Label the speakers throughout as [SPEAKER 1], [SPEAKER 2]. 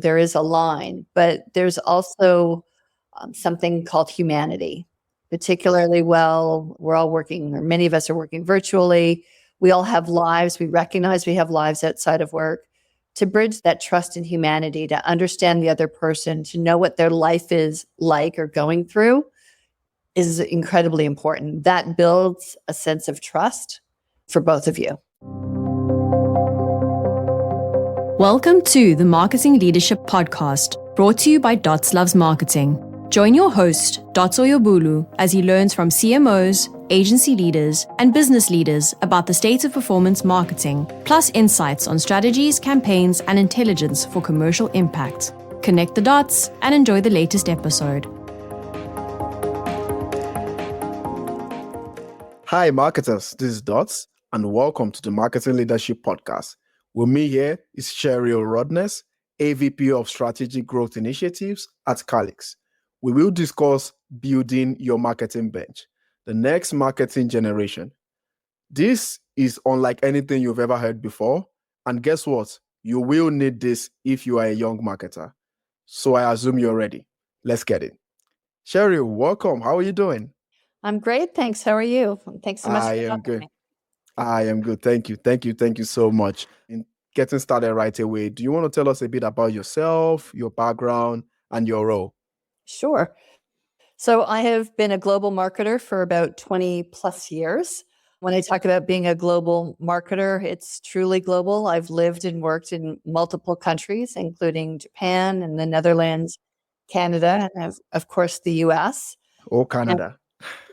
[SPEAKER 1] there is a line, but there's also something called humanity. Particularly well, we're all working, or many of us are working virtually. We all have lives. We recognize we have lives outside of work. To bridge that trust in humanity, to understand the other person, to know what their life is like or going through is incredibly important. That builds a sense of trust for both of you.
[SPEAKER 2] Welcome to the Marketing Leadership Podcast, brought to you by Dots Loves Marketing. Join your host, Dots Oyobulu, as he learns from CMOs, agency leaders, and business leaders about the state of performance marketing, plus insights on strategies, campaigns, and intelligence for commercial impact. Connect the dots and enjoy the latest episode.
[SPEAKER 3] Hi, marketers. This is Dots, and welcome to the Marketing Leadership Podcast. With me here is Cheryl Rodness, AVP of Strategic Growth Initiatives at Calix. We will discuss building your marketing bench, the next marketing generation. This is unlike anything you've ever heard before. And guess what? You will need this if you are a young marketer. So I assume you're ready. Let's get it. Cheryl, welcome. How are you doing?
[SPEAKER 1] I'm great. Thanks. How are you? Thanks so much for having
[SPEAKER 3] good.
[SPEAKER 1] me.
[SPEAKER 3] I am good. Thank you. Thank you so much. In getting started right away, do you want to tell us a bit about yourself, your background, and your role?
[SPEAKER 1] Sure. So I have been a global marketer for about 20 plus years. When I talk about being a global marketer, it's truly global. I've lived and worked in multiple countries, including Japan and the Netherlands, Canada, and of course the US.
[SPEAKER 3] Oh, Canada.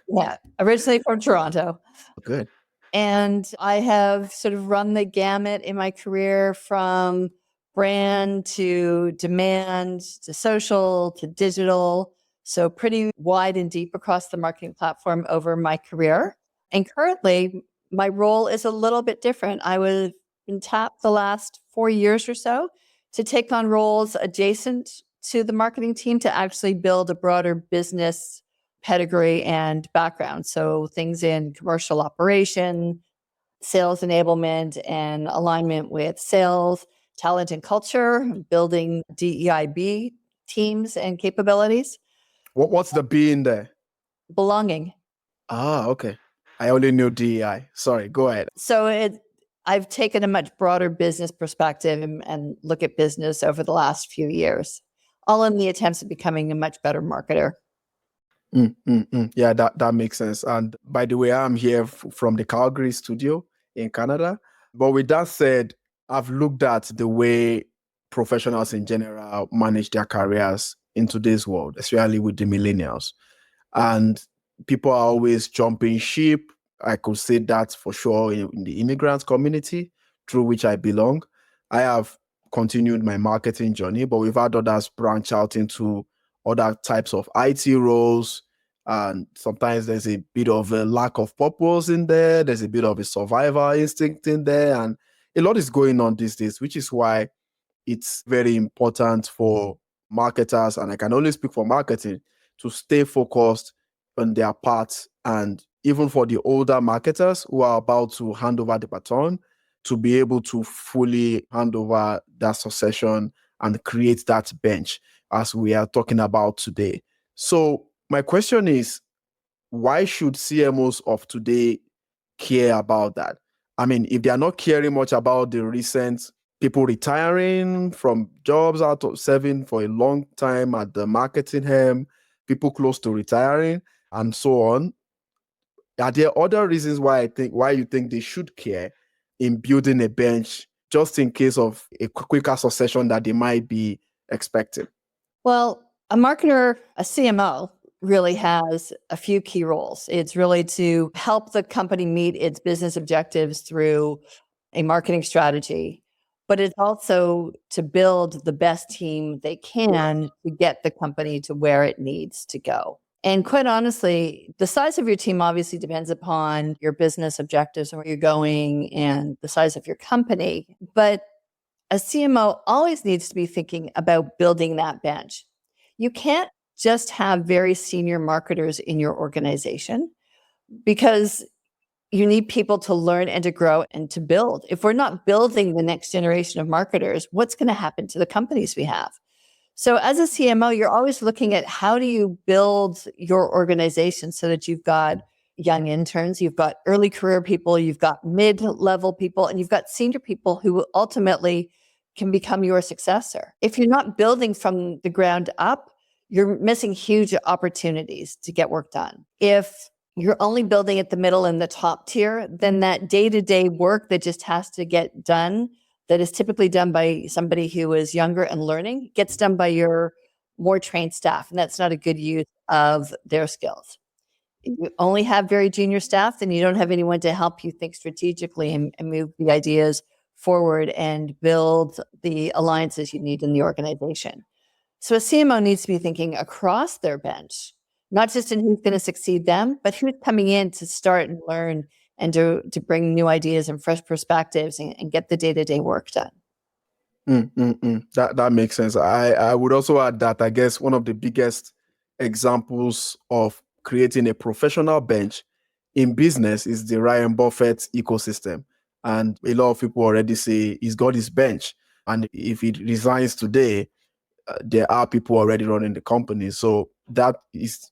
[SPEAKER 1] Yeah, originally from Toronto.
[SPEAKER 3] Good.
[SPEAKER 1] And I have sort of run the gamut in my career from brand to demand to social to digital. So pretty wide and deep across the marketing platform over my career. And currently, my role is a little bit different. I was been tapped the last 4 years or so to take on roles adjacent to the marketing team to actually build a broader business pedigree and background. So things in commercial operation, sales enablement and alignment with sales, talent and culture, building DEIB teams and capabilities.
[SPEAKER 3] What's the B in there?
[SPEAKER 1] Belonging.
[SPEAKER 3] Ah, okay. I only knew DEI. Sorry, go ahead.
[SPEAKER 1] So I've taken a much broader business perspective and look at business over the last few years, all in the attempts of becoming a much better marketer.
[SPEAKER 3] Yeah, that makes sense. And by the way, I'm here from the Calgary studio in Canada. But with that said, I've looked at the way professionals in general manage their careers in today's world, especially with the millennials. And people are always jumping ship. I could say that for sure in the immigrant community through which I belong. I have continued my marketing journey, but we've had others branch out into other types of IT roles. And sometimes there's a bit of a lack of purpose in there. There's a bit of a survival instinct in there. And a lot is going on these days, which is why it's very important for marketers, and I can only speak for marketing, to stay focused on their part. And even for the older marketers who are about to hand over the baton, to be able to fully hand over that succession and create that bench as we are talking about today. So my question is, why should CMOs of today care about that? I mean, if they are not caring much about the recent people retiring from jobs out of serving for a long time at the marketing helm, people close to retiring, and so on, are there other reasons why you think they should care in building a bench just in case of a quicker succession that they might be expecting?
[SPEAKER 1] Well, a marketer, a CMO, really has a few key roles. It's really to help the company meet its business objectives through a marketing strategy, but it's also to build the best team they can to get the company to where it needs to go. And quite honestly, the size of your team obviously depends upon your business objectives and where you're going and the size of your company. But a CMO always needs to be thinking about building that bench. You can't just have very senior marketers in your organization because you need people to learn and to grow and to build. If we're not building the next generation of marketers, what's going to happen to the companies we have? So as a CMO, you're always looking at how do you build your organization so that you've got young interns, you've got early career people, you've got mid-level people, and you've got senior people who ultimately can become your successor. If you're not building from the ground up, you're missing huge opportunities to get work done. If you're only building at the middle and the top tier, then that day-to-day work that just has to get done, that is typically done by somebody who is younger and learning, gets done by your more trained staff. And that's not a good use of their skills. If you only have very junior staff, then you don't have anyone to help you think strategically and move the ideas forward and build the alliances you need in the organization. So a CMO needs to be thinking across their bench, not just in who's going to succeed them, but who's coming in to start and learn and to bring new ideas and fresh perspectives and get the day-to-day work done.
[SPEAKER 3] That makes sense. I would also add that I guess one of the biggest examples of creating a professional bench in business is the Ryan Buffett ecosystem. And a lot of people already say he's got his bench. And if he resigns today, there are people already running the company. So that is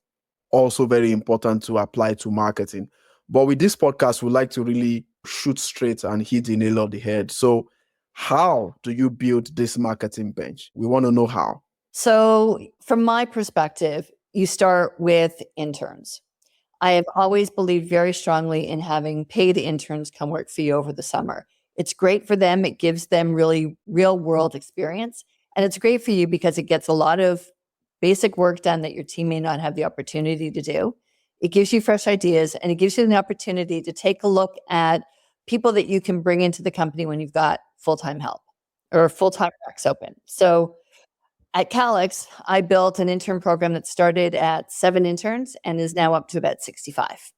[SPEAKER 3] also very important to apply to marketing. But with this podcast, we like to really shoot straight and hit the nail on the head. So how do you build this marketing bench? We want to know how.
[SPEAKER 1] So from my perspective, you start with interns. I have always believed very strongly in having paid interns come work for you over the summer. It's great for them. It gives them really real world experience. And it's great for you because it gets a lot of basic work done that your team may not have the opportunity to do. It gives you fresh ideas and it gives you an opportunity to take a look at people that you can bring into the company when you've got full-time help or full-time racks open. So at Calix, I built an intern program that started at 7 interns and is now up to about 65.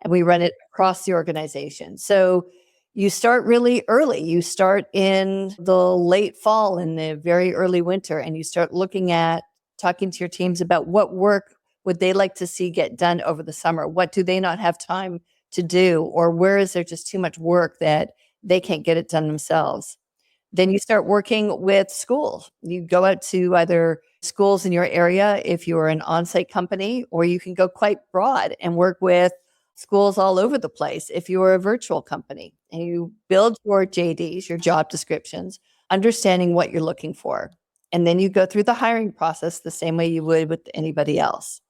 [SPEAKER 1] And we run it across the organization. So you start really early. You start in the late fall, in the very early winter, and you start looking at talking to your teams about what work would they like to see get done over the summer? What do they not have time to do? Or where is there just too much work that they can't get it done themselves? Then you start working with schools. You go out to either schools in your area if you're an on-site company, or you can go quite broad and work with schools all over the place if you're a virtual company. And you build your JDs, your job descriptions, understanding what you're looking for. And then you go through the hiring process the same way you would with anybody else.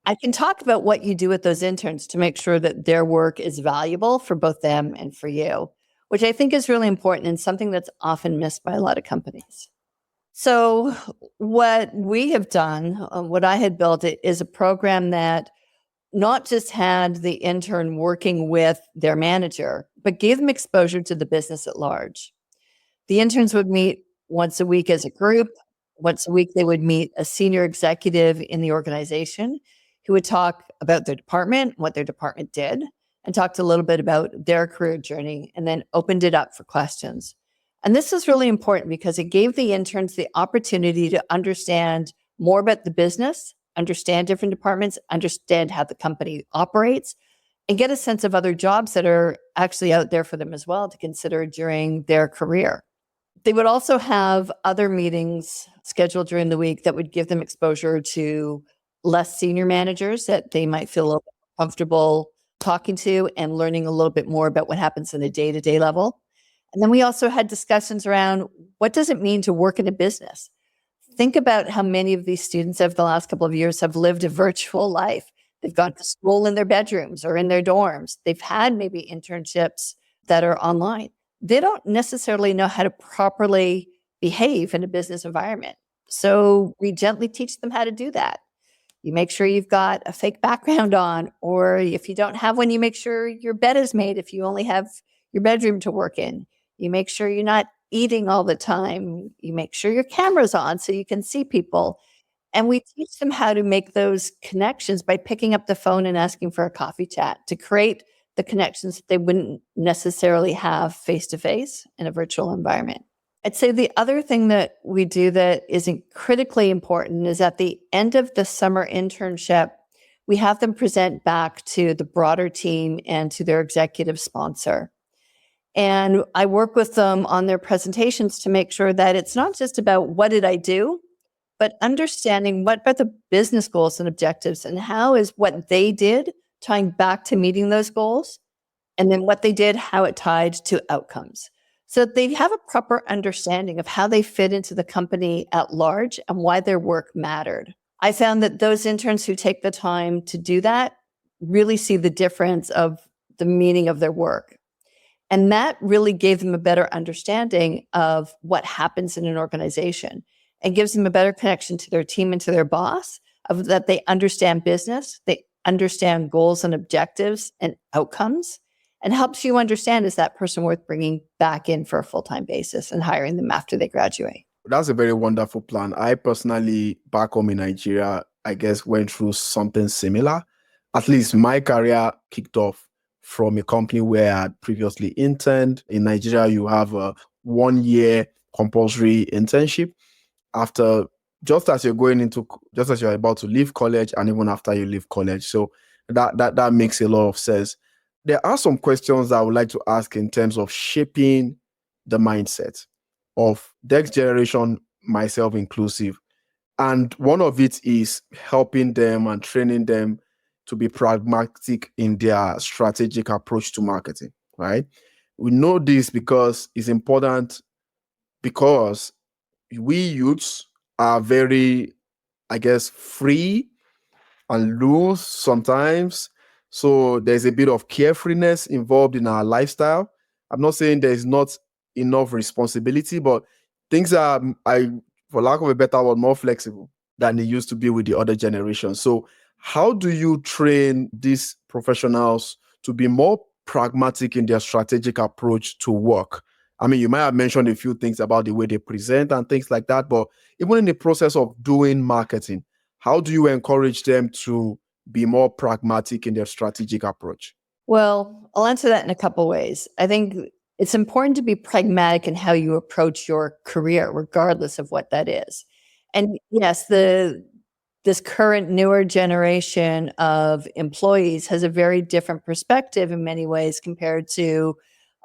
[SPEAKER 1] I can talk about what you do with those interns to make sure that their work is valuable for both them and for you, which I think is really important and something that's often missed by a lot of companies. So what we have done, what I had built is a program that not just had the intern working with their manager, but gave them exposure to the business at large. The interns would meet once a week as a group. Once a week, they would meet a senior executive in the organization who would talk about their department, what their department did, and talked a little bit about their career journey, and then opened it up for questions. And this is really important because it gave the interns the opportunity to understand more about the business, understand different departments, understand how the company operates, and get a sense of other jobs that are actually out there for them as well to consider during their career. They would also have other meetings scheduled during the week that would give them exposure to less senior managers that they might feel a little bit comfortable talking to and learning a little bit more about what happens in a day-to-day level. And then we also had discussions around what does it mean to work in a business? Think about how many of these students over the last couple of years have lived a virtual life. They've gone to school in their bedrooms or in their dorms. They've had maybe internships that are online. They don't necessarily know how to properly behave in a business environment. So we gently teach them how to do that. You make sure you've got a fake background on, or if you don't have one, you make sure your bed is made if you only have your bedroom to work in. You make sure you're not eating all the time. You make sure your camera's on so you can see people. And we teach them how to make those connections by picking up the phone and asking for a coffee chat to create the connections that they wouldn't necessarily have face-to-face in a virtual environment. I'd say the other thing that we do that isn't critically important is at the end of the summer internship, we have them present back to the broader team and to their executive sponsor. And I work with them on their presentations to make sure that it's not just about what did I do, but understanding what are the business goals and objectives and how is what they did tying back to meeting those goals, and then what they did, how it tied to outcomes. So they have a proper understanding of how they fit into the company at large and why their work mattered. I found that those interns who take the time to do that really see the difference of the meaning of their work. And that really gave them a better understanding of what happens in an organization and gives them a better connection to their team and to their boss, of that they understand business, they understand goals and objectives and outcomes, and helps you understand, is that person worth bringing back in for a full-time basis and hiring them after they graduate.
[SPEAKER 3] That's a very wonderful plan. I personally, back home in Nigeria, I guess went through something similar. At least my career kicked off from a company where I had previously interned. In Nigeria, you have a 1-year compulsory internship after, just as you're about to leave college and even after you leave college. So that makes a lot of sense. There are some questions that I would like to ask in terms of shaping the mindset of next generation, myself inclusive. And one of it is helping them and training them to be pragmatic in their strategic approach to marketing, right? We know this because it's important, because we youths are very, I guess, free and loose sometimes. So there's a bit of carefreeness involved in our lifestyle. I'm not saying there's not enough responsibility, but things are, for lack of a better word, more flexible than they used to be with the other generation. So how do you train these professionals to be more pragmatic in their strategic approach to work? I mean, you might have mentioned a few things about the way they present and things like that, but even in the process of doing marketing, how do you encourage them to be more pragmatic in their strategic approach?
[SPEAKER 1] Well, I'll answer that in a couple ways. I think it's important to be pragmatic in how you approach your career, regardless of what that is. And yes, this current newer generation of employees has a very different perspective in many ways compared to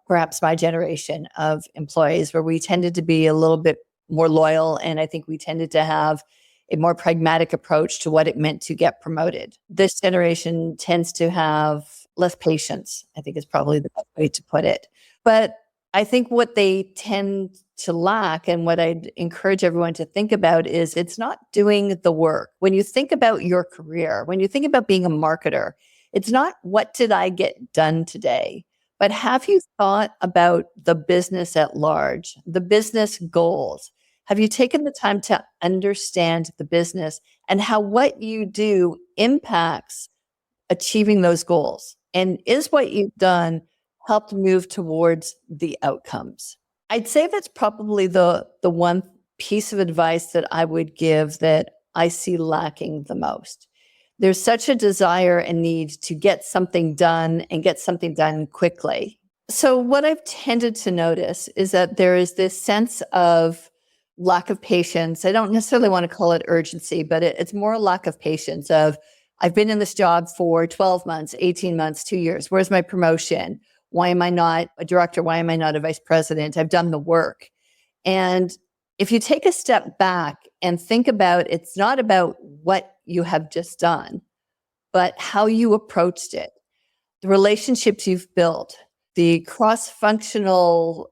[SPEAKER 1] perhaps my generation of employees, where we tended to be a little bit more loyal. And I think we tended to have a more pragmatic approach to what it meant to get promoted. This generation tends to have less patience, I think is probably the best way to put it. But I think what they tend to lack, and what I'd encourage everyone to think about, is it's not doing the work. When you think about your career, when you think about being a marketer, it's not what did I get done today, but have you thought about the business at large, the business goals? Have you taken the time to understand the business and how what you do impacts achieving those goals? And is what you've done helped move towards the outcomes? I'd say that's probably the one piece of advice that I would give that I see lacking the most. There's such a desire and need to get something done and get something done quickly. So what I've tended to notice is that there is this sense of lack of patience. I don't necessarily want to call it urgency, but it's more a lack of patience of, I've been in this job for 12 months, 18 months, 2 years. Where's my promotion? Why am I not a director? Why am I not a vice president? I've done the work. And if you take a step back and think about, it's not about what you have just done, but how you approached it, the relationships you've built, the cross-functional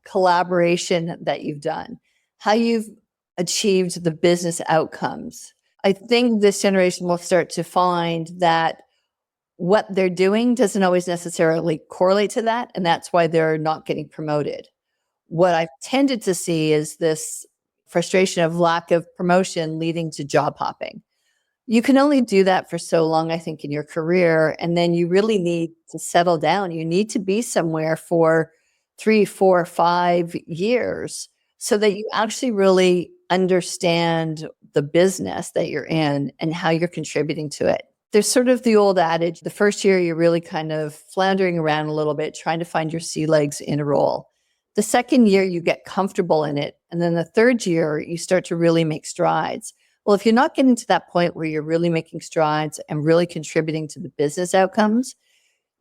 [SPEAKER 1] collaboration that you've done, how you've achieved the business outcomes. I think this generation will start to find that what they're doing doesn't always necessarily correlate to that, and that's why they're not getting promoted. What I've tended to see is this frustration of lack of promotion leading to job hopping. You can only do that for so long, I think, in your career, and then you really need to settle down. You need to be somewhere for 3, 4, 5 years so that you actually really understand the business that you're in and how you're contributing to it. There's sort of the old adage, the first year you're really kind of floundering around a little bit, trying to find your sea legs in a role. The second year you get comfortable in it. And then the third year you start to really make strides. Well, if you're not getting to that point where you're really making strides and really contributing to the business outcomes,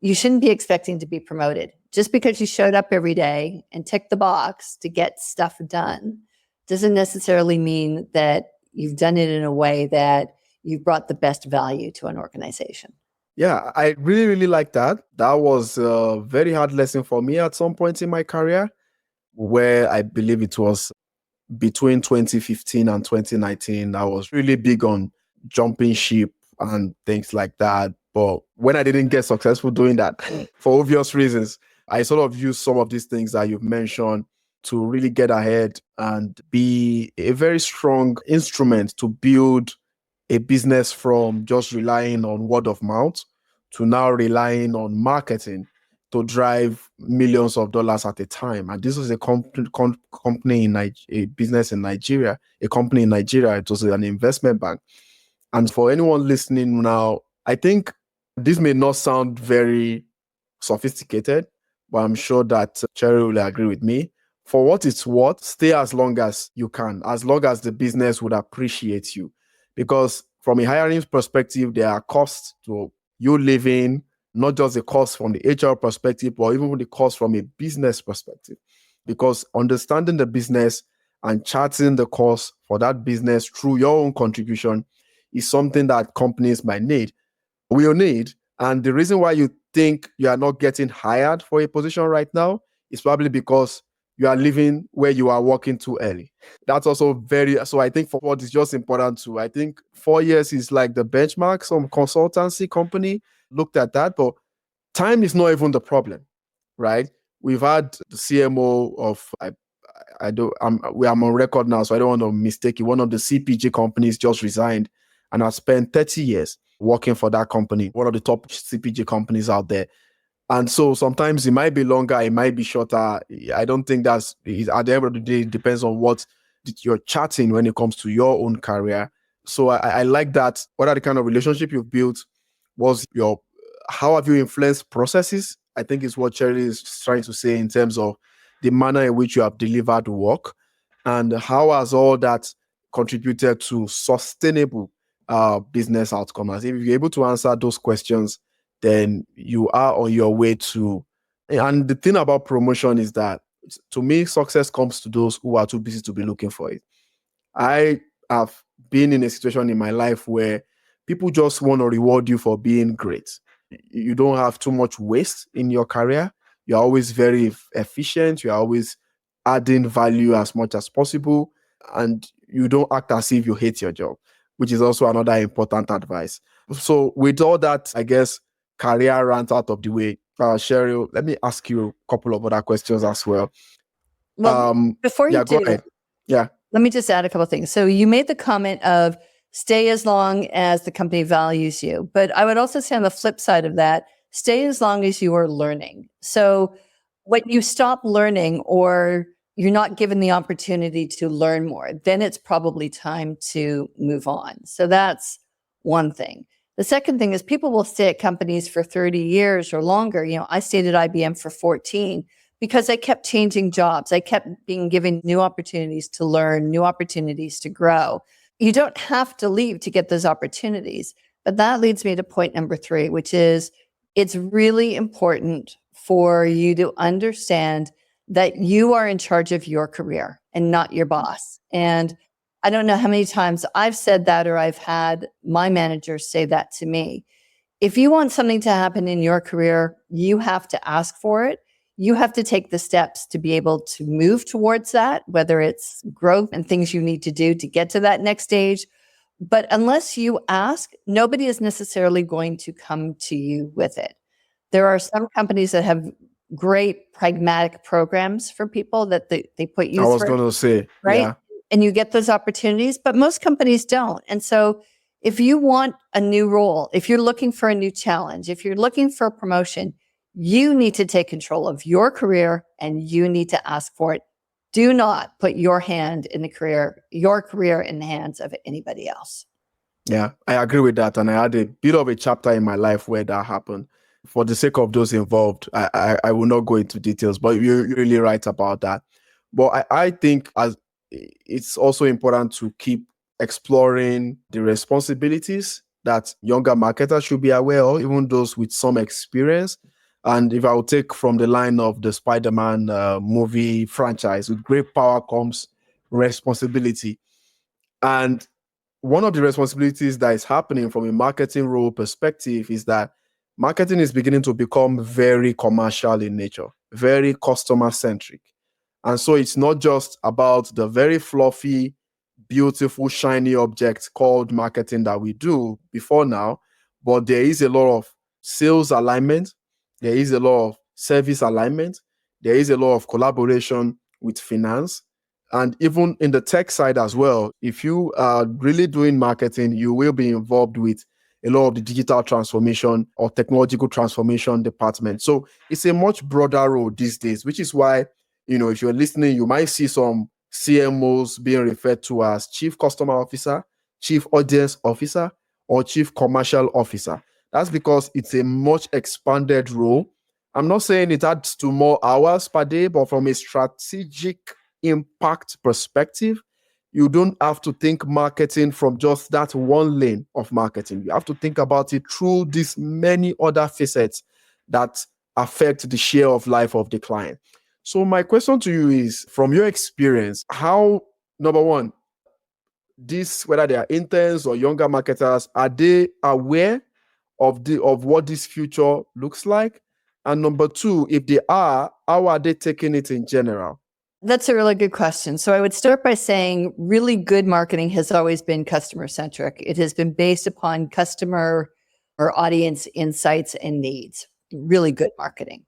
[SPEAKER 1] you shouldn't be expecting to be promoted. Just because you showed up every day and ticked the box to get stuff done doesn't necessarily mean that you've done it in a way that you've brought the best value to an organization.
[SPEAKER 3] Yeah, I really, really like that. That was a very hard lesson for me at some point in my career, where I believe it was between 2015 and 2019. I was really big on jumping ship and things like that. But when I didn't get successful doing that, for obvious reasons, I sort of used some of these things that you've mentioned to really get ahead and be a very strong instrument to build a business from just relying on word of mouth to now relying on marketing to drive millions of dollars at a time. And this was a company in a business in Nigeria, a company in Nigeria. It was an investment bank. And for anyone listening now, I think this may not sound very sophisticated, but I'm sure that Cheryl will agree with me. For what it's worth, stay as long as you can, as long as the business would appreciate you. Because from a hiring perspective, there are costs to you living, not just the cost from the HR perspective, but even the cost from a business perspective. Because understanding the business and charting the cost for that business through your own contribution is something that companies might need, will need. And the reason why you think you are not getting hired for a position right now is probably because you are leaving where you are working too early. That's also so I think for what is just important too. I think 4 years is like the benchmark. Some consultancy company looked at that, but time is not even the problem, right? We've had the CMO of, I'm on record now, so I don't want to mistake it. One of the CPG companies just resigned and has spent 30 years working for that company, one of the top CPG companies out there. And so sometimes it might be longer, it might be shorter. I don't think at the end of the day, it depends on what you're chatting when it comes to your own career. So I like that. What are the kind of relationship you've built? How have you influenced processes? I think is what Cheryl is trying to say in terms of the manner in which you have delivered work, and how has all that contributed to sustainable business outcomes. If you're able to answer those questions, then you are on your way to. And the thing about promotion is that, to me, success comes to those who are too busy to be looking for it. I have been in a situation in my life where people just want to reward you for being great. You don't have too much waste in your career. You're always very efficient. You're always adding value as much as possible. And you don't act as if you hate your job, which is also another important advice. So with all that, I guess, career rant out of the way, Cheryl, let me ask you a couple of other questions as well.
[SPEAKER 1] Well, before you
[SPEAKER 3] go
[SPEAKER 1] do,
[SPEAKER 3] ahead. Yeah.
[SPEAKER 1] Let me just add a couple of things. So you made the comment of stay as long as the company values you. But I would also say on the flip side of that, stay as long as you are learning. So when you stop learning or you're not given the opportunity to learn more, then it's probably time to move on. So that's one thing. The second thing is people will stay at companies for 30 years or longer. I stayed at IBM for 14 because I kept changing jobs. I kept being given new opportunities to learn, new opportunities to grow. You don't have to leave to get those opportunities. But that leads me to point number 3, which is it's really important for you to understand that you are in charge of your career and not your boss. And I don't know how many times I've said that or I've had my managers say that to me. If you want something to happen in your career, you have to ask for it. You have to take the steps to be able to move towards that, whether it's growth and things you need to do to get to that next stage. But unless you ask, nobody is necessarily going to come to you with it. There are some companies that have great pragmatic programs for people that they put you through.
[SPEAKER 3] I was going to say,
[SPEAKER 1] right?
[SPEAKER 3] Yeah.
[SPEAKER 1] And you get those opportunities, but most companies don't. And so if you want a new role, if you're looking for a new challenge, if you're looking for a promotion, you need to take control of your career and you need to ask for it. Do not put your career in the hands of anybody else.
[SPEAKER 3] Yeah, I agree with that. And I had a bit of a chapter in my life where that happened. For the sake of those involved, I will not go into details, but you're really right about that. But I think it's also important to keep exploring the responsibilities that younger marketers should be aware of, even those with some experience. And if I will take from the line of the Spider-Man movie franchise, with great power comes responsibility. And one of the responsibilities that is happening from a marketing role perspective is that marketing is beginning to become very commercial in nature, very customer centric. And so it's not just about the very fluffy, beautiful, shiny object called marketing that we do before now, but there is a lot of sales alignment, there is a lot of service alignment, there is a lot of collaboration with finance, and even in the tech side as well. If you are really doing marketing, you will be involved with a lot of the digital transformation or technological transformation department. So it's a much broader role these days, which is why, if you're listening, you might see some CMOs being referred to as Chief Customer Officer, Chief Audience Officer, or Chief Commercial Officer. That's because it's a much expanded role. I'm not saying it adds to more hours per day, but from a strategic impact perspective, you don't have to think marketing from just that one lane of marketing. You have to think about it through these many other facets that affect the share of life of the client. So my question to you is, from your experience, how, number one, whether they are interns or younger marketers, are they aware of what this future looks like? And number two, if they are, how are they taking it in general?
[SPEAKER 1] That's a really good question. So I would start by saying really good marketing has always been customer centric. It has been based upon customer or audience insights and needs. Really good marketing.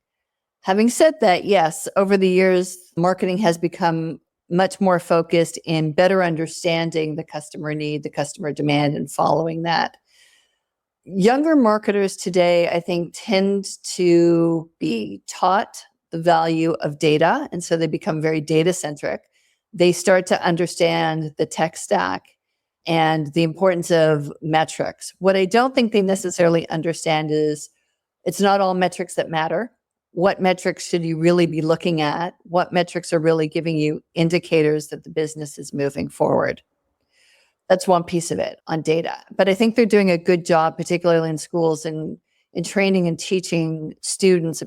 [SPEAKER 1] Having said that, yes, over the years, marketing has become much more focused in better understanding the customer need, the customer demand, and following that. Younger marketers today, I think, tend to be taught the value of data, and so they become very data centric. They start to understand the tech stack and the importance of metrics. What I don't think they necessarily understand is it's not all metrics that matter. What metrics should you really be looking at? What metrics are really giving you indicators that the business is moving forward? That's one piece of it on data. But I think they're doing a good job, particularly in schools and in training and teaching students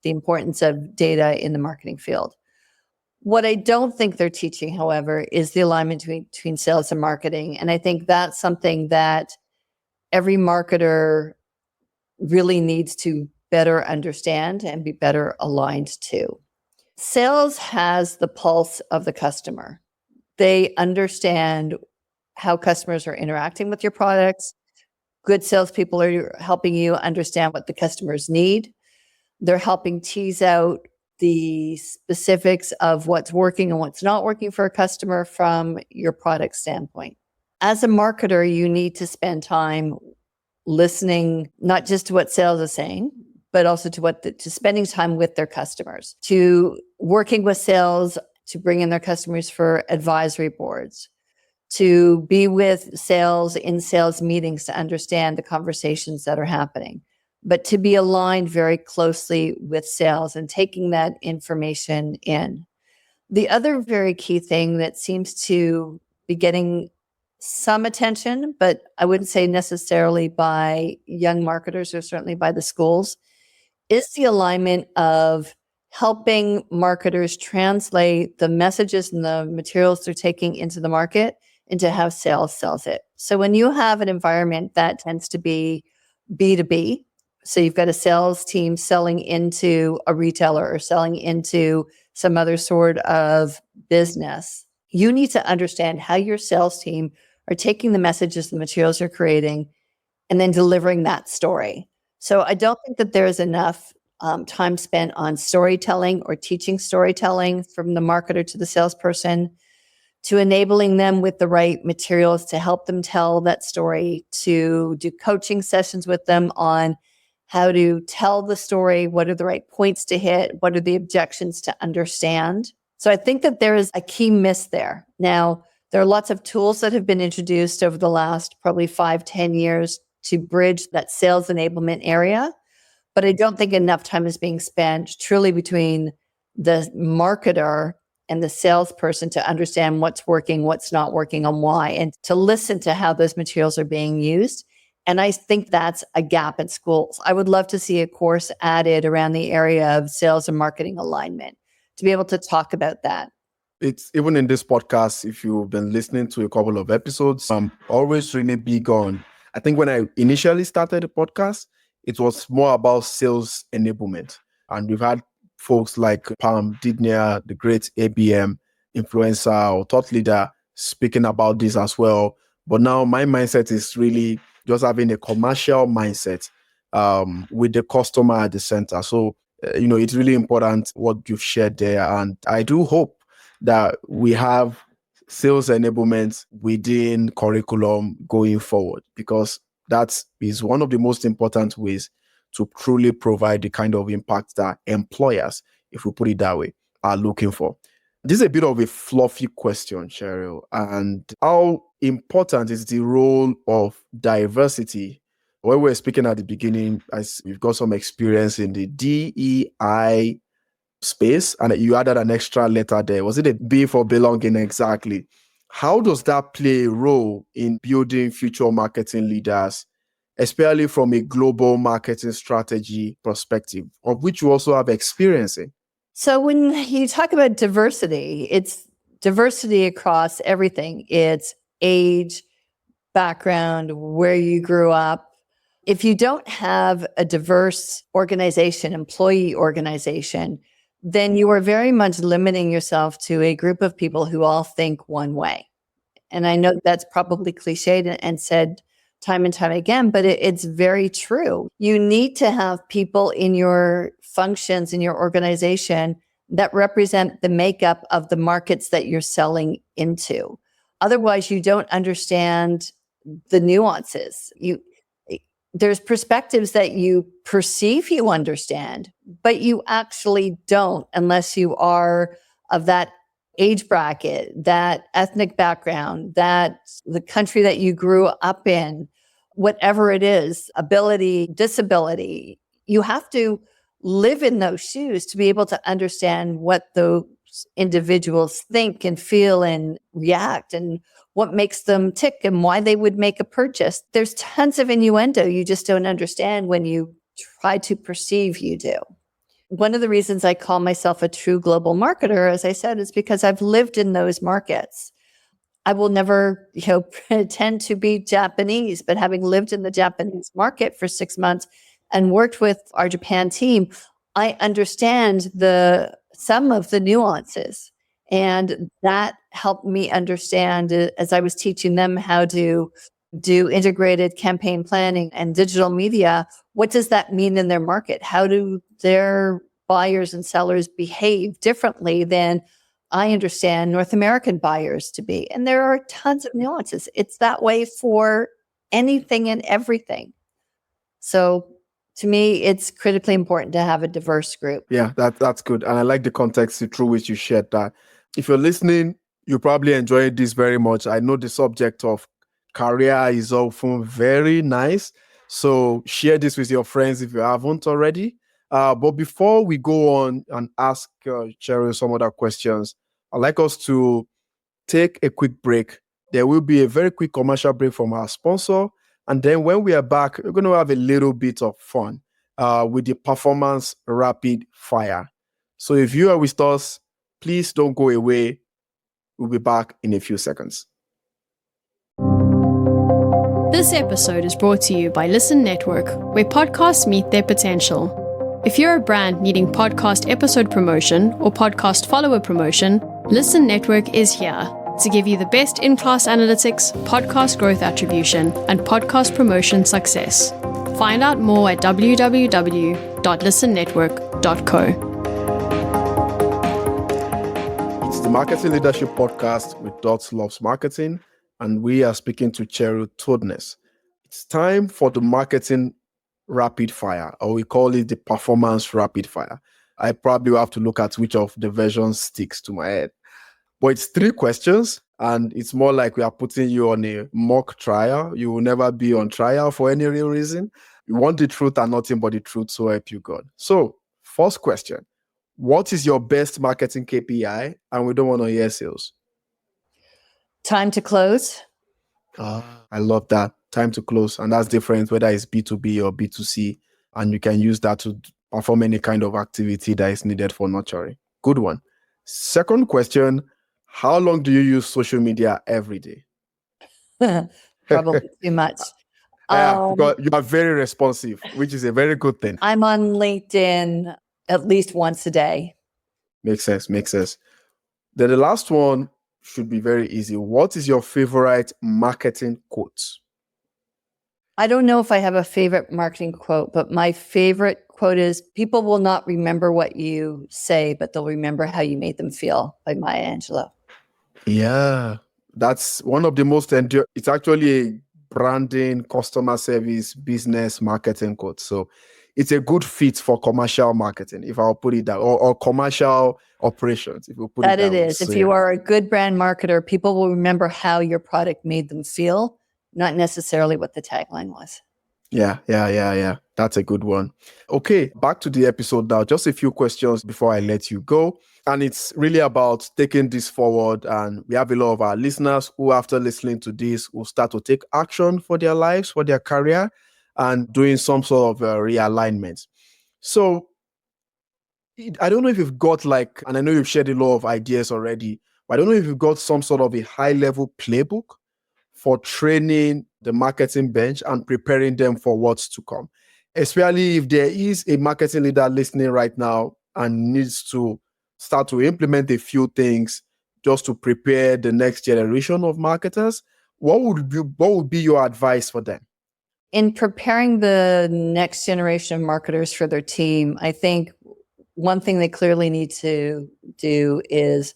[SPEAKER 1] the importance of data in the marketing field. What I don't think they're teaching, however, is the alignment between sales and marketing. And I think that's something that every marketer really needs to better understand and be better aligned to. Sales has the pulse of the customer. They understand how customers are interacting with your products. Good salespeople are helping you understand what the customers need. They're helping tease out the specifics of what's working and what's not working for a customer from your product standpoint. As a marketer, you need to spend time listening, not just to what sales is saying, but also to spending time with their customers, to working with sales to bring in their customers for advisory boards, to be with sales in sales meetings to understand the conversations that are happening, but to be aligned very closely with sales and taking that information in. The other very key thing that seems to be getting some attention, but I wouldn't say necessarily by young marketers or certainly by the schools, is the alignment of helping marketers translate the messages and the materials they're taking into the market into how sales sells it. So when you have an environment that tends to be B2B, so you've got a sales team selling into a retailer or selling into some other sort of business, you need to understand how your sales team are taking the messages, the materials you're creating, and then delivering that story. So I don't think that there is enough time spent on storytelling or teaching storytelling from the marketer to the salesperson, to enabling them with the right materials to help them tell that story, to do coaching sessions with them on how to tell the story, what are the right points to hit, what are the objections to understand. So I think that there is a key miss there. Now, there are lots of tools that have been introduced over the last probably 5-10 years to bridge that sales enablement area, but I don't think enough time is being spent truly between the marketer and the salesperson to understand what's working, what's not working, and why, and to listen to how those materials are being used. And I think that's a gap in schools. I would love to see a course added around the area of sales and marketing alignment to be able to talk about that.
[SPEAKER 3] It's even in this podcast, if you've been listening to a couple of episodes, I'm always really big on, I think when I initially started the podcast, it was more about sales enablement. And we've had folks like Pam Didnia, the great ABM influencer or thought leader, speaking about this as well. But now my mindset is really just having a commercial mindset with the customer at the center. So, it's really important what you've shared there. And I do hope that we have sales enablement within curriculum going forward, because that is one of the most important ways to truly provide the kind of impact that employers, if we put it that way, are looking for. This is a bit of a fluffy question, Cheryl. And how important is the role of diversity? When we were speaking at the beginning, we've got some experience in the DEI space, and you added an extra letter there. Was it a B for belonging? Exactly. How does that play a role in building future marketing leaders, especially from a global marketing strategy perspective, of which you also have experience in?
[SPEAKER 1] So when you talk about diversity, it's diversity across everything. It's age, background, where you grew up. If you don't have a diverse organization, employee organization, then you are very much limiting yourself to a group of people who all think one way. And I know that's probably cliched and said time and time again, but it's very true. You need to have people in your functions, in your organization, that represent the makeup of the markets that you're selling into. Otherwise, you don't understand the nuances. There's perspectives that you perceive you understand, but you actually don't unless you are of that age bracket, that ethnic background, that the country that you grew up in, whatever it is, ability, disability. You have to live in those shoes to be able to understand what those individuals think and feel and react and what makes them tick and why they would make a purchase. There's tons of innuendo you just don't understand when you try to perceive you do. One of the reasons I call myself a true global marketer, as I said, is because I've lived in those markets. I will never, pretend to be Japanese, but having lived in the Japanese market for 6 months and worked with our Japan team, I understand some of the nuances. And that helped me understand, as I was teaching them how to do integrated campaign planning and digital media, what does that mean in their market? How do their buyers and sellers behave differently than I understand North American buyers to be? And there are tons of nuances. It's that way for anything and everything. So to me, it's critically important to have a diverse group.
[SPEAKER 3] Yeah, that's good. And I like the context through which you shared that. If you're listening, you probably enjoyed this very much. I know the subject of career is often very nice. So share this with your friends if you haven't already. But before we go on and ask Cheryl some other questions, I'd like us to take a quick break. There will be a very quick commercial break from our sponsor. And then when we are back, we're going to have a little bit of fun with the performance rapid fire. So if you are with us, please don't go away. We'll be back in a few seconds.
[SPEAKER 2] This episode is brought to you by Listen Network, where podcasts meet their potential. If you're a brand needing podcast episode promotion or podcast follower promotion, Listen Network is here to give you the best in-class analytics, podcast growth attribution, and podcast promotion success. Find out more at www.listennetwork.co.
[SPEAKER 3] It's the Marketing Leadership Podcast with Dots Loves Marketing, and we are speaking to Cheryl Rodness. It's time for the marketing rapid fire, or we call it the performance rapid fire. I probably will have to look at which of the versions sticks to my head. But it's 3 questions, and it's more like we are putting you on a mock trial. You will never be on trial for any real reason. You want the truth and nothing but the truth, so help you God. So, first question. What is your best marketing KPI? And we don't want to hear sales.
[SPEAKER 1] Time to close.
[SPEAKER 3] I love that. Time to close. And that's different whether it's B2B or B2C. And you can use that to perform any kind of activity that is needed for nurturing. Good one. Second question, how long do you use social media every day?
[SPEAKER 1] Probably too much.
[SPEAKER 3] Yeah, because you are very responsive, which is a very good thing.
[SPEAKER 1] I'm on LinkedIn at least once a day.
[SPEAKER 3] Makes sense. Then the last one should be very easy. What is your favorite marketing quote?
[SPEAKER 1] I don't know if I have a favorite marketing quote, but my favorite quote is, people will not remember what you say, but they'll remember how you made them feel, by Maya Angelou.
[SPEAKER 3] Yeah, that's one of the most it's actually a branding, customer service, business marketing quote. So it's a good fit for commercial marketing, if I'll put it that, or commercial operations, if you put
[SPEAKER 1] That
[SPEAKER 3] it that way.
[SPEAKER 1] It is. If you are a good brand marketer, people will remember how your product made them feel, not necessarily what the tagline was.
[SPEAKER 3] Yeah. That's a good one. Okay, back to the episode now. Just a few questions before I let you go. And it's really about taking this forward. And we have a lot of our listeners who, after listening to this, will start to take action for their lives, for their career, and doing some sort of realignment. So I don't know if you've got and I know you've shared a lot of ideas already, but I don't know if you've got some sort of a high-level playbook for training the marketing bench and preparing them for what's to come. Especially if there is a marketing leader listening right now and needs to start to implement a few things just to prepare the next generation of marketers, what would be your advice for them?
[SPEAKER 1] In preparing the next generation of marketers for their team, I think one thing they clearly need to do is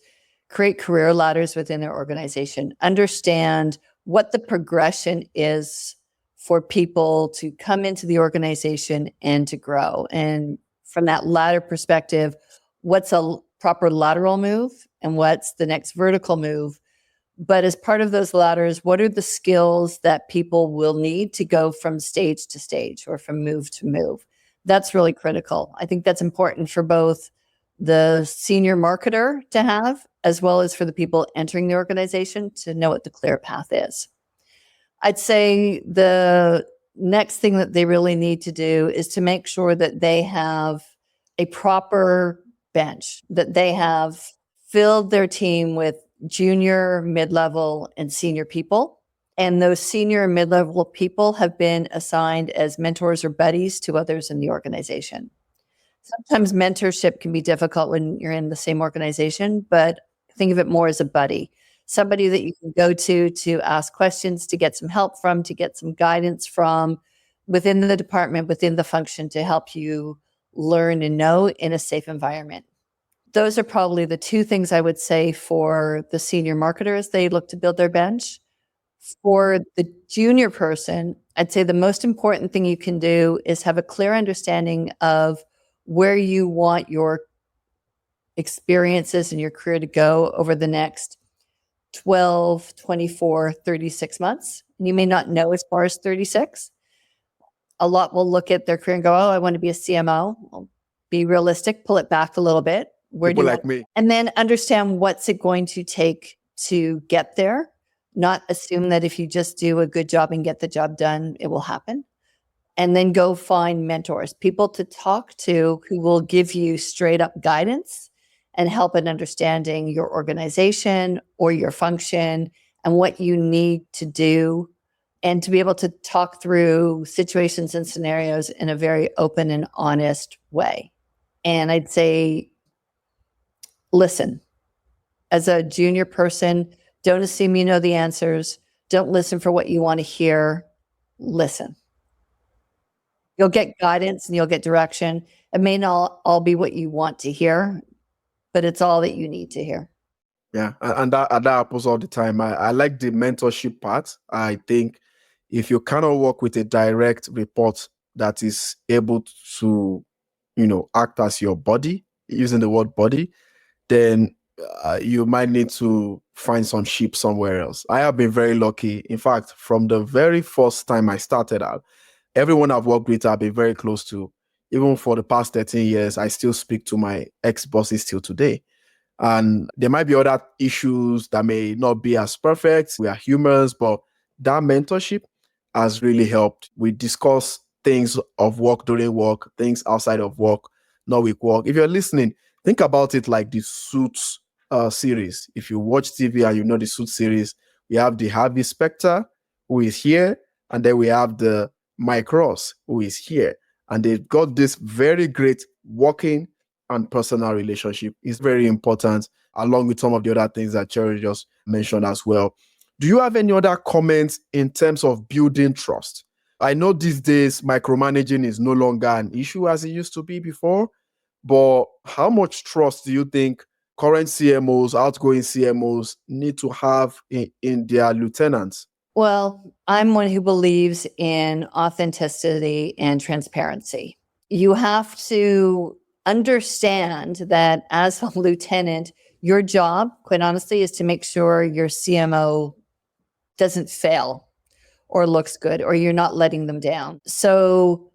[SPEAKER 1] create career ladders within their organization, understand what the progression is for people to come into the organization and to grow. And from that ladder perspective, what's a proper lateral move and what's the next vertical move? But as part of those ladders, what are the skills that people will need to go from stage to stage or from move to move? That's really critical. I think that's important for both the senior marketer to have, as well as for the people entering the organization to know what the clear path is. I'd say the next thing that they really need to do is to make sure that they have a proper bench, that they have filled their team with junior, mid-level, and senior people. And those senior and mid-level people have been assigned as mentors or buddies to others in the organization. Sometimes mentorship can be difficult when you're in the same organization, but think of it more as a buddy, somebody that you can go to ask questions, to get some help from, to get some guidance from within the department, within the function, to help you learn and know in a safe environment. Those are probably the two things I would say for the senior marketer as they look to build their bench. For the junior person, I'd say the most important thing you can do is have a clear understanding of where you want your experiences in your career to go over the next 12, 24, 36 months. And you may not know as far as 36. A lot will look at their career and go, oh, I want to be a CMO. Well, be realistic, pull it back a little bit. Where
[SPEAKER 3] People
[SPEAKER 1] do you
[SPEAKER 3] like me.
[SPEAKER 1] And then understand what's it going to take to get there. Not assume that if you just do a good job and get the job done, it will happen. And then go find mentors, people to talk to who will give you straight up guidance and help in understanding your organization or your function and what you need to do, and to be able to talk through situations and scenarios in a very open and honest way. And I'd say, listen. As a junior person, don't assume you know the answers. Don't listen for what you want to hear. Listen. You'll get guidance and you'll get direction. It may not all be what you want to hear, but it's all that you need to hear.
[SPEAKER 3] Yeah, and that happens all the time. I like the mentorship part. I think if you cannot work with a direct report that is able to, act as your body, using the word body, then you might need to find some sheep somewhere else. I have been very lucky. In fact, from the very first time I started out, everyone I've worked with, I've been very close to. even for the past 13 years, I still speak to my ex-bosses till today. And there might be other issues that may not be as perfect. We are humans, but that mentorship has really helped. We discuss things of work during work, things outside of work, not with work. If you're listening, think about it like the Suits series. If you watch TV and you know the Suits series, we have the Harvey Specter, who is here, and then we have the Mike Ross, who is here. And they've got this very great working and personal relationship. Is very important, along with some of the other things that Cheryl just mentioned as well. Do you have any other comments in terms of building trust? I know these days micromanaging is no longer an issue as it used to be before, but how much trust do you think current CMOs, outgoing CMOs need to have in their lieutenants?
[SPEAKER 1] Well, I'm one who believes in authenticity and transparency. You have to understand that as a lieutenant, your job, quite honestly, is to make sure your CMO doesn't fail or looks good, or you're not letting them down. So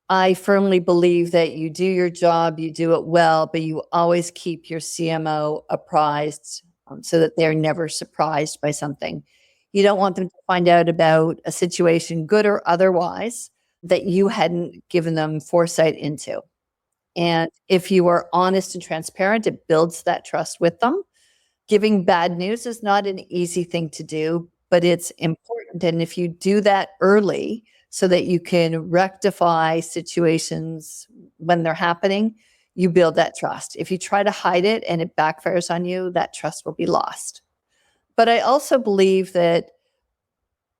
[SPEAKER 1] I firmly believe that you do your job, you do it well, but you always keep your CMO apprised so that they're never surprised by something. You don't want them to find out about a situation, good or otherwise, that you hadn't given them foresight into. And if you are honest and transparent, it builds that trust with them. Giving bad news is not an easy thing to do, but it's important. And if you do that early so that you can rectify situations when they're happening, you build that trust. If you try to hide it and it backfires on you, that trust will be lost. But I also believe that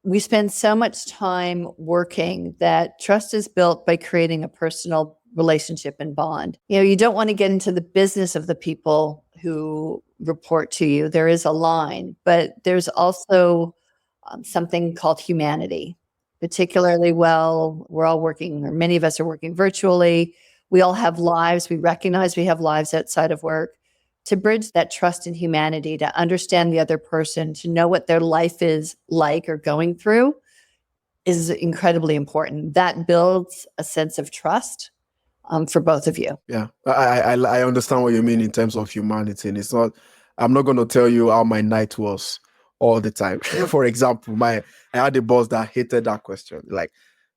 [SPEAKER 1] we spend so much time working that trust is built by creating a personal relationship and bond. You don't want to get into the business of the people who report to you. There is a line, but there's also something called humanity. Particularly, we're all working, or many of us are working virtually. We all have lives. We recognize we have lives outside of work. To bridge that trust and humanity, to understand the other person, to know what their life is like or going through is incredibly important. That builds a sense of trust for both of you.
[SPEAKER 3] Yeah, I understand what you mean in terms of humanity. And I'm not going to tell you how my night was all the time. For example, I had a boss that hated that question. Like,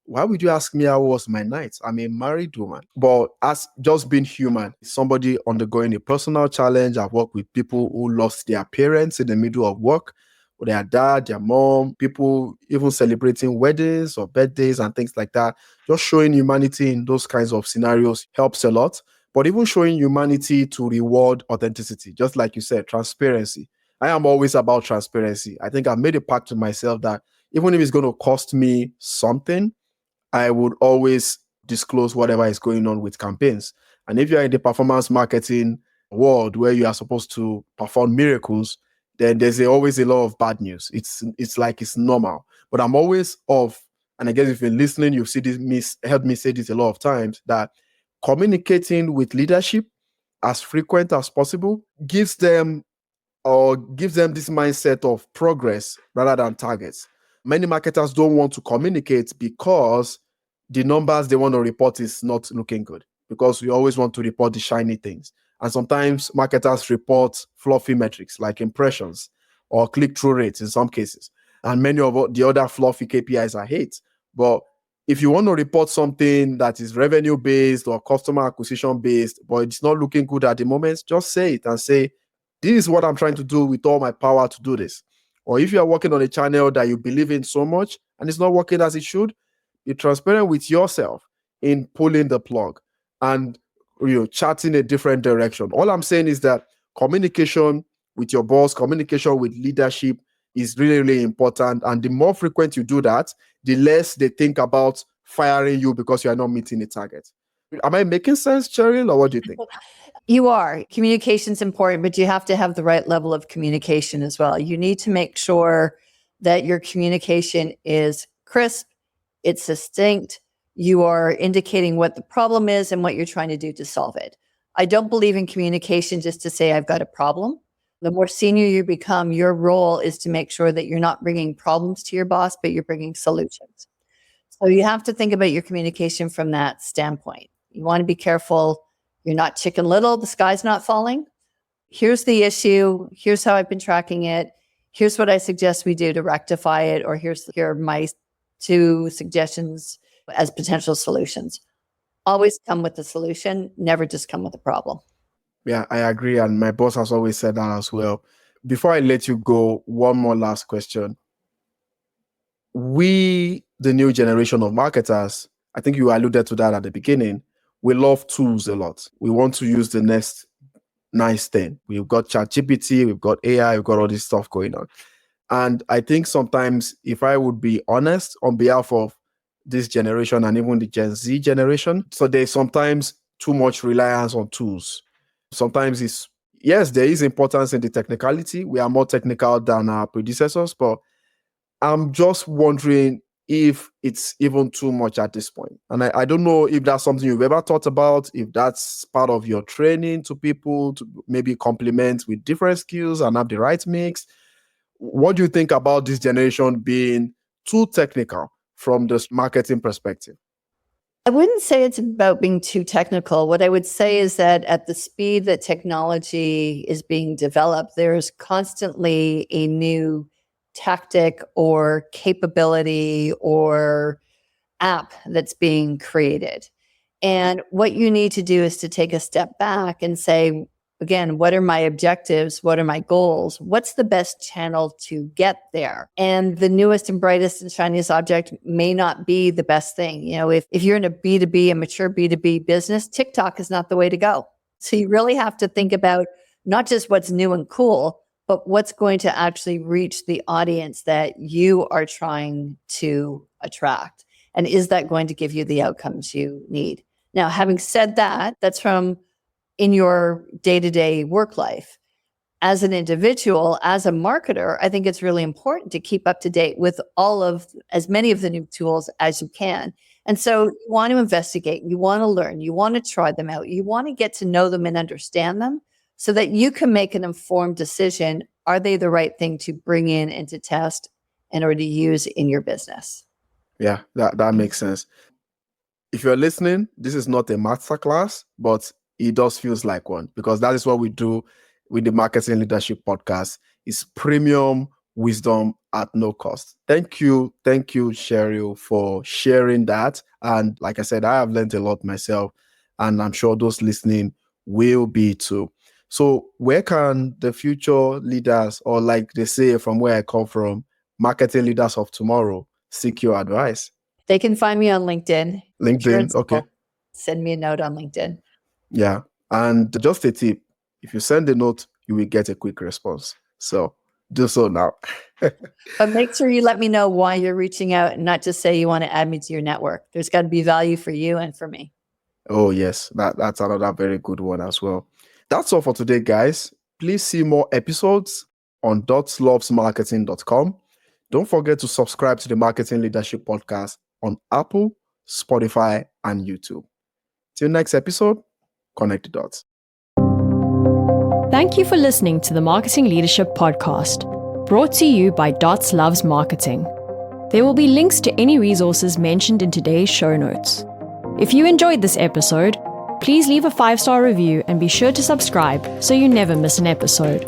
[SPEAKER 3] why would you ask me how was my night? I'm a married woman. But as just being human, somebody undergoing a personal challenge, I've worked with people who lost their parents in the middle of work, or their dad, their mom, people even celebrating weddings or birthdays and things like that. Just showing humanity in those kinds of scenarios helps a lot. But even showing humanity to reward authenticity, just like you said, transparency. I am always about transparency. I think I've made a pact to myself that even if it's going to cost me something, I would always disclose whatever is going on with campaigns. And if you're in the performance marketing world where you are supposed to perform miracles, then there's always a lot of bad news. It's like it's normal. But I'm always of, and I guess if you're listening, you've heard me say this a lot of times, that communicating with leadership as frequent as possible gives them this mindset of progress rather than targets. Many marketers don't want to communicate because the numbers they want to report is not looking good, because we always want to report the shiny things. And sometimes marketers report fluffy metrics like impressions or click-through rates in some cases. And many of the other fluffy KPIs I hate. But if you want to report something that is revenue-based or customer acquisition-based, but it's not looking good at the moment, just say it and say, this is what I'm trying to do with all my power to do this. Or if you are working on a channel that you believe in so much and it's not working as it should, be transparent with yourself in pulling the plug and charting a different direction. All I'm saying is that communication with your boss, communication with leadership is really, really important. And the more frequent you do that, the less they think about firing you because you are not meeting the target. Am I making sense, Cheryl, or what do you think?
[SPEAKER 1] You are. Communication's important, but you have to have the right level of communication as well. You need to make sure that your communication is crisp, it's succinct, you are indicating what the problem is and what you're trying to do to solve it. I don't believe in communication just to say I've got a problem. The more senior you become, your role is to make sure that you're not bringing problems to your boss, but you're bringing solutions. So you have to think about your communication from that standpoint. You want to be careful. You're not Chicken Little. The sky's not falling. Here's the issue. Here's how I've been tracking it. Here's what I suggest we do to rectify it. Or here are my 2 suggestions as potential solutions. Always come with the solution. Never just come with a problem.
[SPEAKER 3] Yeah, I agree. And my boss has always said that as well. Before I let you go, one more last question. We, the new generation of marketers, I think you alluded to that at the beginning, we love tools a lot. We want to use the next nice thing. We've got ChatGPT, we've got AI, we've got all this stuff going on. And I think sometimes, if I would be honest, on behalf of this generation and even the Gen Z generation, so there's sometimes too much reliance on tools. Sometimes yes, there is importance in the technicality. We are more technical than our predecessors, but I'm just wondering if it's even too much at this point. And I don't know if that's something you've ever thought about, if that's part of your training to people to maybe complement with different skills and have the right mix. What do you think about this generation being too technical from the marketing perspective?
[SPEAKER 1] I wouldn't say it's about being too technical. What I would say is that at the speed that technology is being developed, there's constantly a new tactic or capability or app that's being created. And what you need to do is to take a step back and say, again, what are my objectives? What are my goals? What's the best channel to get there? And the newest and brightest and shiniest object may not be the best thing. If you're in a B2B, a mature B2B business, TikTok is not the way to go. So you really have to think about not just what's new and cool, but what's going to actually reach the audience that you are trying to attract. And is that going to give you the outcomes you need? Now, having said that, that's from in your day-to-day work life. As an individual, as a marketer, I think it's really important to keep up to date with as many of the new tools as you can. And so you want to investigate, you want to learn, you want to try them out, you want to get to know them and understand them so that you can make an informed decision. Are they the right thing to bring in and to test in order to use in your business?
[SPEAKER 3] Yeah, that makes sense. If you're listening, this is not a masterclass, but it does feels like one, because that is what we do with the Marketing Leadership Podcast. Is premium wisdom at no cost. Thank you, Cheryl, for sharing that. And like I said, I have learned a lot myself, and I'm sure those listening will be too. So where can the future leaders, or like they say from where I come from, marketing leaders of tomorrow, seek your advice?
[SPEAKER 1] They can find me on LinkedIn.
[SPEAKER 3] LinkedIn, okay.
[SPEAKER 1] Send me a note on LinkedIn.
[SPEAKER 3] Yeah. And just a tip, if you send a note, you will get a quick response. So do so now.
[SPEAKER 1] But make sure you let me know why you're reaching out and not just say you want to add me to your network. There's got to be value for you and for me.
[SPEAKER 3] Oh, yes. That's another very good one as well. That's all for today, guys. Please see more episodes on dotslovesmarketing.com. Don't forget to subscribe to the Marketing Leadership Podcast on Apple, Spotify, and YouTube. Till next episode, connect the dots.
[SPEAKER 2] Thank you for listening to the Marketing Leadership Podcast, brought to you by Dots Loves Marketing. There will be links to any resources mentioned in today's show notes. If you enjoyed this episode, please leave a 5-star review and be sure to subscribe so you never miss an episode.